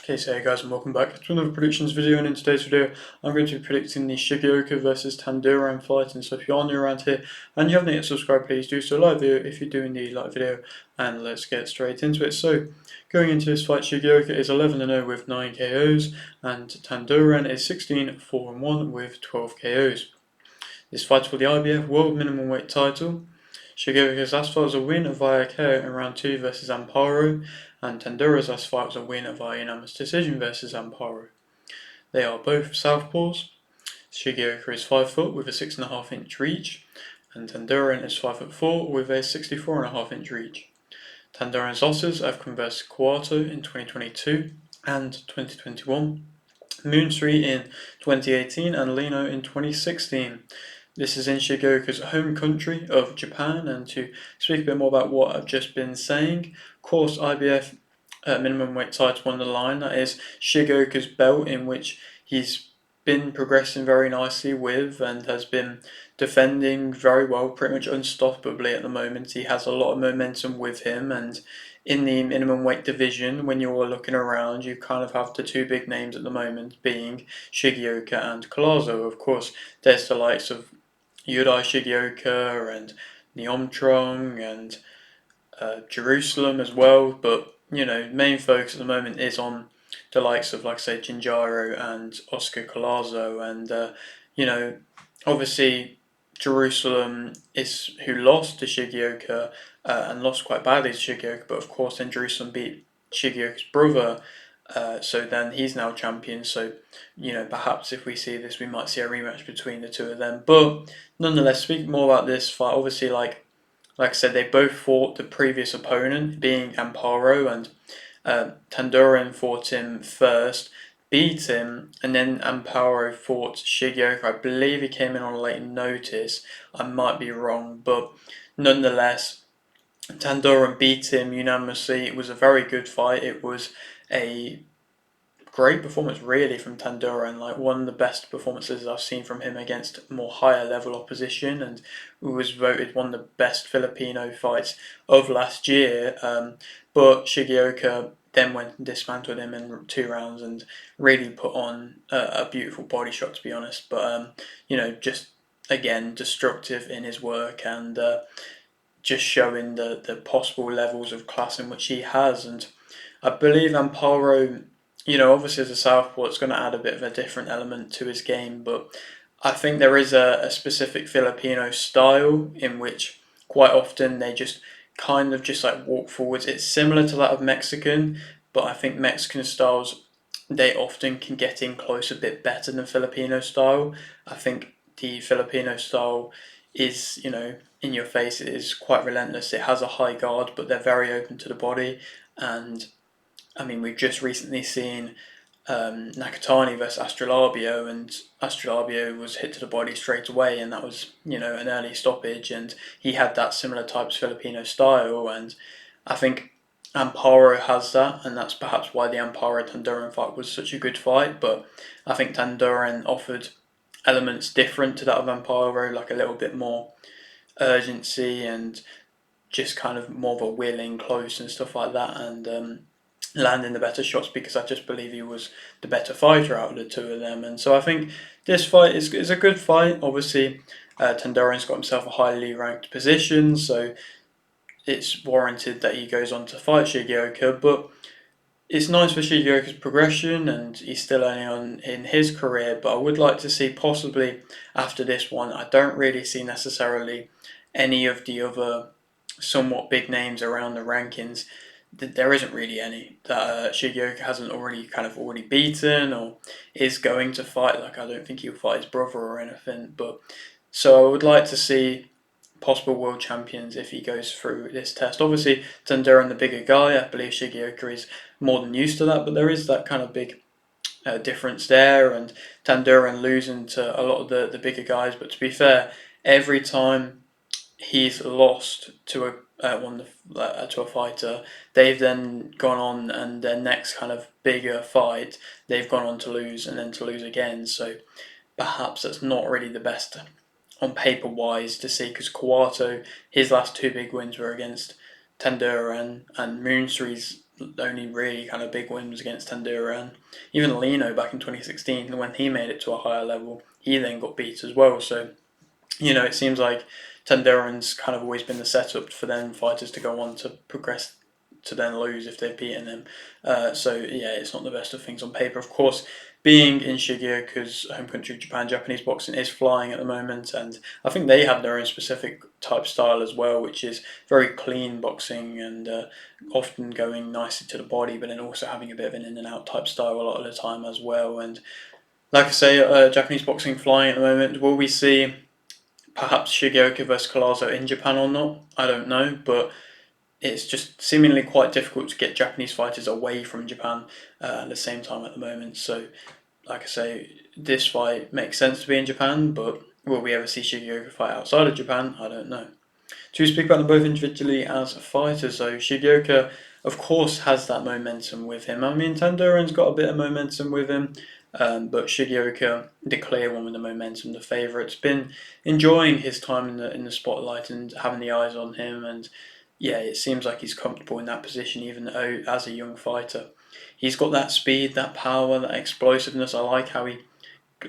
Okay, so hey guys, and welcome back to another predictions video, and in today's video I'm going to be predicting the Shigeoka versus Tanduran fight. And so if you are new around here and you haven't yet subscribed, please do so. Like video if you do indeed like video, and let's get straight into it. So going into this fight, Shigeoka is 11-0 with 9 KOs and Tanduran is 16-4-1 with 12 KOs. This fight's for the IBF World Minimum Weight title. Shigeoka's last fight was a win via KO in round 2 versus Amparo, and Tanduran's last fight was a win via unanimous decision versus Amparo. They are both southpaws. Shigeoka is 5 foot with a 6.5-inch reach, and Tanduran is 5'4" with a 64.5-inch reach. Tanduran's losses have come versus Kawato in 2022 and 2021, Moonsri in 2018, and Lino in 2016. This is in Shigeoka's home country of Japan, and to speak a bit more about what I've just been saying, of course IBF minimum weight title on the line. That is Shigeoka's belt, in which he's been progressing very nicely with and has been defending very well, pretty much unstoppably at the moment. He has a lot of momentum with him, and in the minimum weight division, when you're looking around, you kind of have the two big names at the moment being Shigeoka and Collazo. Of course, there's the likes of Yudai Shigeoka and Neomtrong and Jerusalem as well, but main focus at the moment is on the likes of, like I say, Jinjaro and Oscar Collazo, and obviously Jerusalem is who lost to Shigeoka and lost quite badly to Shigeoka, but of course then Jerusalem beat Shigeoka's brother, so then he's now champion. So perhaps if we see this, we might see a rematch between the two of them. But nonetheless, speaking more about this fight, obviously like I said, they both fought the previous opponent, being Amparo, and Tanduran fought him first, beat him, and then Amparo fought Shigeoka. I believe he came in on a late notice. I might be wrong, but nonetheless, Tanduran beat him unanimously. It was a very good fight. It was a great performance really from Tanduran, like one of the best performances I've seen from him against more higher level opposition, and was voted one of the best Filipino fights of last year. But Shigeoka then went and dismantled him in 2 rounds and really put on a beautiful body shot, to be honest. But just again destructive in his work, and just showing the possible levels of class in which he has. And I believe Amparo, obviously as a southpaw, it's going to add a bit of a different element to his game, but I think there is a specific Filipino style in which quite often they just kind of just like walk forwards. It's similar to that of Mexican, but I think Mexican styles, they often can get in close a bit better than Filipino style. I think the Filipino style is, in your face. It is quite relentless. It has a high guard, but they're very open to the body. And I mean, we've just recently seen Nakatani versus Astrolabio, and Astrolabio was hit to the body straight away, and that was an early stoppage, and he had that similar types Filipino style, and I think Amparo has that, and that's perhaps why the Amparo Tanduran fight was such a good fight. But I think Tanduran offered elements different to that of Amparo, like a little bit more urgency and just kind of more of a willing close and stuff like that, and landing the better shots, because I just believe he was the better fighter out of the two of them. And so I think this fight is a good fight. Obviously, Tanduran's got himself a highly ranked position, so it's warranted that he goes on to fight Shigeoka. But it's nice for Shigeoka's progression, and he's still early on in his career, but I would like to see possibly after this one, I don't really see necessarily any of the other somewhat big names around the rankings. There isn't really any that Shigeoka hasn't already beaten or is going to fight. Like, I don't think he'll fight his brother or anything. But so I would like to see possible world champions if he goes through this test. Obviously, Tanduran, the bigger guy, I believe Shigeoka is more than used to that, but there is that kind of big difference there, and Tanduran losing to a lot of the bigger guys. But to be fair, every time he's lost to a fighter, they've then gone on, and their next kind of bigger fight, they've gone on to lose and then to lose again. So perhaps that's not really the best on paper wise to see, because Kawato, his last two big wins were against Tanduran, and Moonsri's only really kind of big win was against Tanduran. Even Lino back in 2016, when he made it to a higher level, he then got beat as well. So, it seems like Tanduran's kind of always been the setup for then fighters to go on to progress to then lose if they've beaten him. So yeah, it's not the best of things on paper. Of course, being in Shigeoka's home country, Japan, Japanese boxing is flying at the moment, and I think they have their own specific type style as well, which is very clean boxing and often going nicely to the body, but then also having a bit of an in and out type style a lot of the time as well. And like I say, Japanese boxing flying at the moment. Will we see perhaps Shigeoka versus Collazo in Japan or not? I don't know, but it's just seemingly quite difficult to get Japanese fighters away from Japan at the same time at the moment. So, like I say, this fight makes sense to be in Japan, but will we ever see Shigeoka fight outside of Japan? I don't know. To speak about them both individually as fighters, so Shigeoka, of course, has that momentum with him. I mean, Tanduran's got a bit of momentum with him, but Shigeoka, the clear one with the momentum, the favourite, been enjoying his time in the spotlight and having the eyes on him, and yeah, it seems like he's comfortable in that position even though as a young fighter. He's got that speed, that power, that explosiveness. I like how he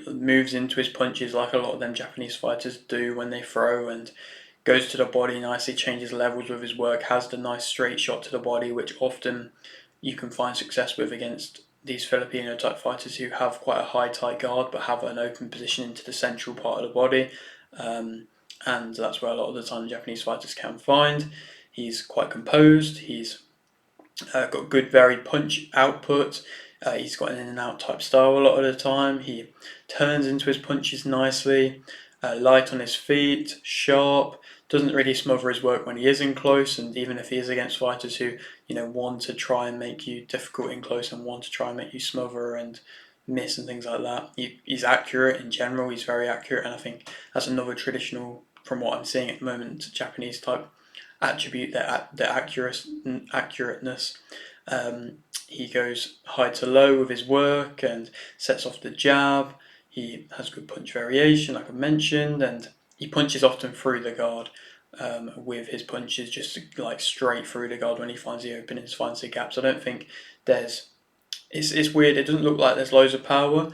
moves into his punches like a lot of them Japanese fighters do when they throw, and goes to the body nicely, changes levels with his work, has the nice straight shot to the body, which often you can find success with against these Filipino type fighters who have quite a high tight guard but have an open position into the central part of the body. And that's where a lot of the time Japanese fighters can find. He's quite composed, he's got good varied punch output. He's got an in and out type style a lot of the time. He turns into his punches nicely, light on his feet, sharp. Doesn't really smother his work when he is in close, and even if he is against fighters who want to try and make you difficult in close and want to try and make you smother and miss and things like that, he's accurate in general. He's very accurate, and I think that's another traditional, from what I'm seeing at the moment, Japanese type attribute, their accurateness. He goes high to low with his work and sets off the jab. He has good punch variation, like I mentioned, and he punches often through the guard with his punches, just like straight through the guard when he finds the openings, finds the gaps. I don't think there's. It's weird. It doesn't look like there's loads of power.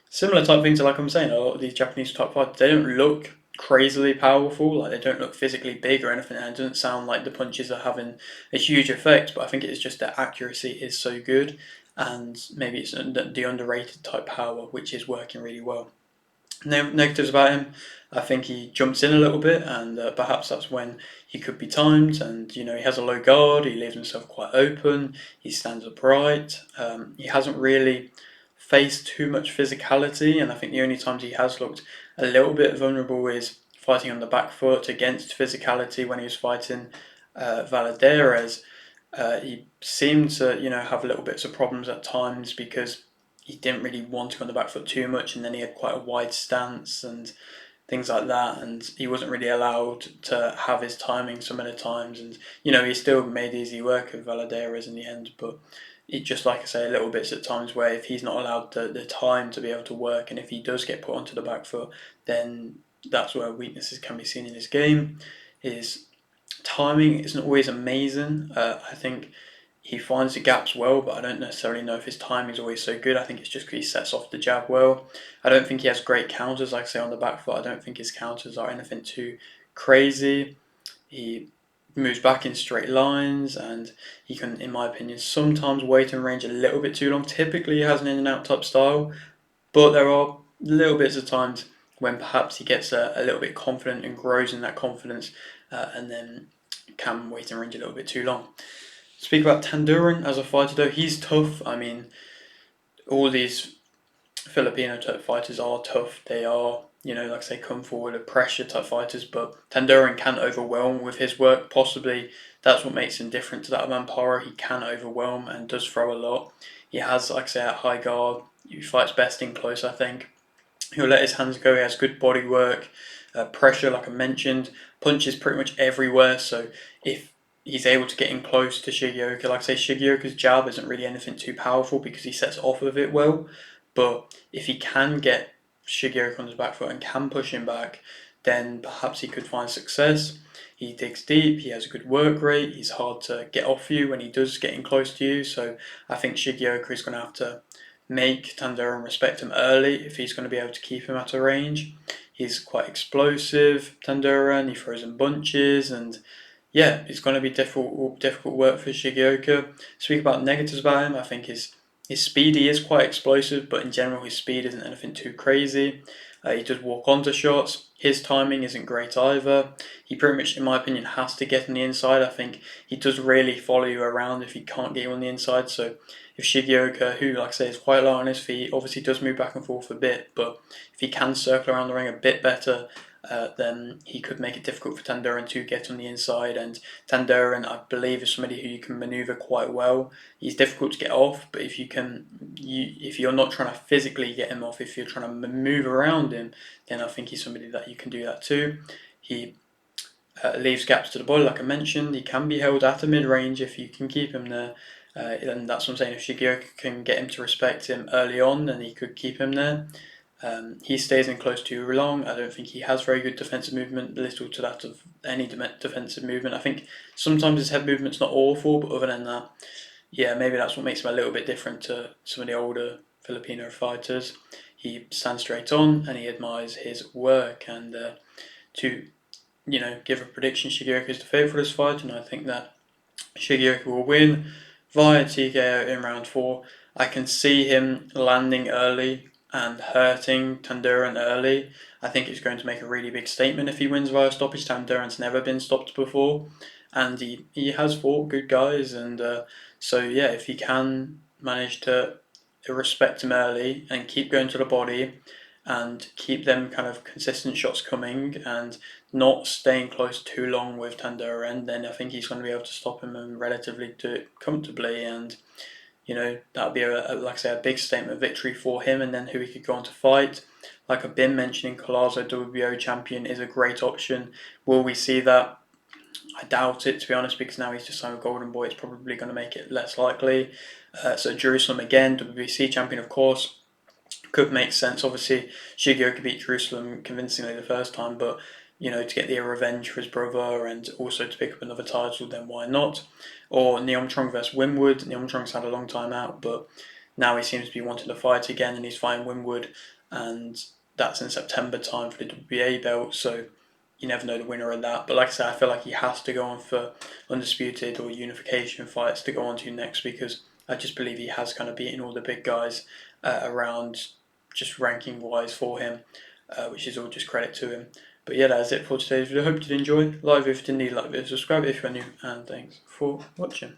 Similar type things, like I'm saying, a lot of these Japanese type fighters, they don't look crazily powerful, like they don't look physically big or anything, and it doesn't sound like the punches are having a huge effect, but I think it's just that accuracy is so good, and maybe it's the underrated type power, which is working really well. Negatives about him, I think he jumps in a little bit, and perhaps that's when he could be timed. And he has a low guard, he leaves himself quite open, he stands upright. He hasn't really faced too much physicality, and I think the only times he has looked a little bit vulnerable is fighting on the back foot against physicality when he was fighting Valadares. He seemed to have little bits of problems at times because he didn't really want to go on the back foot too much, and then he had quite a wide stance and things like that, and he wasn't really allowed to have his timing some of the times, and he still made easy work of Valadares in the end, but it just, like I say, little bits at times where if he's not allowed the time to be able to work, and if he does get put onto the back foot, then that's where weaknesses can be seen in his game. His timing isn't always amazing. I think he finds the gaps well, but I don't necessarily know if his timing is always so good. I think it's just because he sets off the jab well. I don't think he has great counters, like I say, on the back foot. I don't think his counters are anything too crazy. He moves back in straight lines, and he can, in my opinion, sometimes wait and range a little bit too long. Typically, he has an in and out type style, but there are little bits of times when perhaps he gets a little bit confident and grows in that confidence, and then can wait and range a little bit too long. Speak about Tanduran as a fighter, though, he's tough. I mean, all these Filipino type fighters are tough. They are, like I say, come forward, of pressure type fighters, but Tanduran can overwhelm with his work. Possibly that's what makes him different to that of Amparo. He can overwhelm and does throw a lot. He has, like I say, a high guard. He fights best in close, I think. He'll let his hands go. He has good body work, pressure, like I mentioned, punches pretty much everywhere. So if he's able to get in close to Shigeoka, like I say, Shigeoka's jab isn't really anything too powerful because he sets off of it well. But if he can get Shigeoka on his back foot and can push him back, then perhaps he could find success. He digs deep, he has a good work rate, he's hard to get off you when he does get in close to you, so I think Shigeoka is going to have to make Tanduran respect him early if he's going to be able to keep him at a range. He's quite explosive, Tanduran, he throws in bunches, and yeah, it's going to be difficult work for Shigeoka. Speak about negatives about him, I think his speed, he is quite explosive, but in general his speed isn't anything too crazy. He does walk onto shots. His timing isn't great either. He pretty much, in my opinion, has to get on the inside. I think he does really follow you around if he can't get you on the inside. So if Shigeoka, who, like I say, is quite low on his feet, obviously does move back and forth a bit, but if he can circle around the ring a bit better, then he could make it difficult for Tanduran to get on the inside. And Tanduran, I believe, is somebody who you can manoeuvre quite well. He's difficult to get off, but if you're not trying to physically get him off, if you're trying to move around him, then I think he's somebody that you can do that too. He leaves gaps to the body, like I mentioned. He can be held at a mid-range if you can keep him there. And that's what I'm saying. If Shigeoka can get him to respect him early on, then he could keep him there. He stays in close too long. I don't think he has very good defensive movement, little to that of any defensive movement. I think sometimes his head movement's not awful, but other than that, yeah, maybe that's what makes him a little bit different to some of the older Filipino fighters. He stands straight on and he admires his work. And to give a prediction, Shigeoka is the favourite for this fight, and I think that Shigeoka will win via TKO in round 4. I can see him landing early and hurting Tanduran early. I think it's going to make a really big statement if he wins via stoppage. Tanduran's never been stopped before, and he has fought good guys, and so yeah, if he can manage to respect him early and keep going to the body and keep them kind of consistent shots coming and not staying close too long with Tanduran, then I think he's going to be able to stop him and relatively do it comfortably. And that'll be like I say, a big statement victory for him, and then who he could go on to fight. Like I've been mentioning, Collazo, WBO champion, is a great option. Will we see that? I doubt it, to be honest, because now he's just signed with Golden Boy. It's probably going to make it less likely. So Jerusalem again, WBC champion, of course, could make sense. Obviously, Shigeoka beat Jerusalem convincingly the first time, but to get the revenge for his brother and also to pick up another title, then why not? Or Neom Trong versus Winwood. Neom Chong's had a long time out, but now he seems to be wanting to fight again, and he's fighting Winwood, and that's in September time for the WBA belt. So you never know the winner of that. But like I said, I feel like he has to go on for undisputed or unification fights to go on to next, because I just believe he has kind of beaten all the big guys around just ranking wise for him, which is all just credit to him. But yeah, that's it for today's video. Hope you did enjoy. Like if you didn't, like video, subscribe if you're new, and thanks for watching.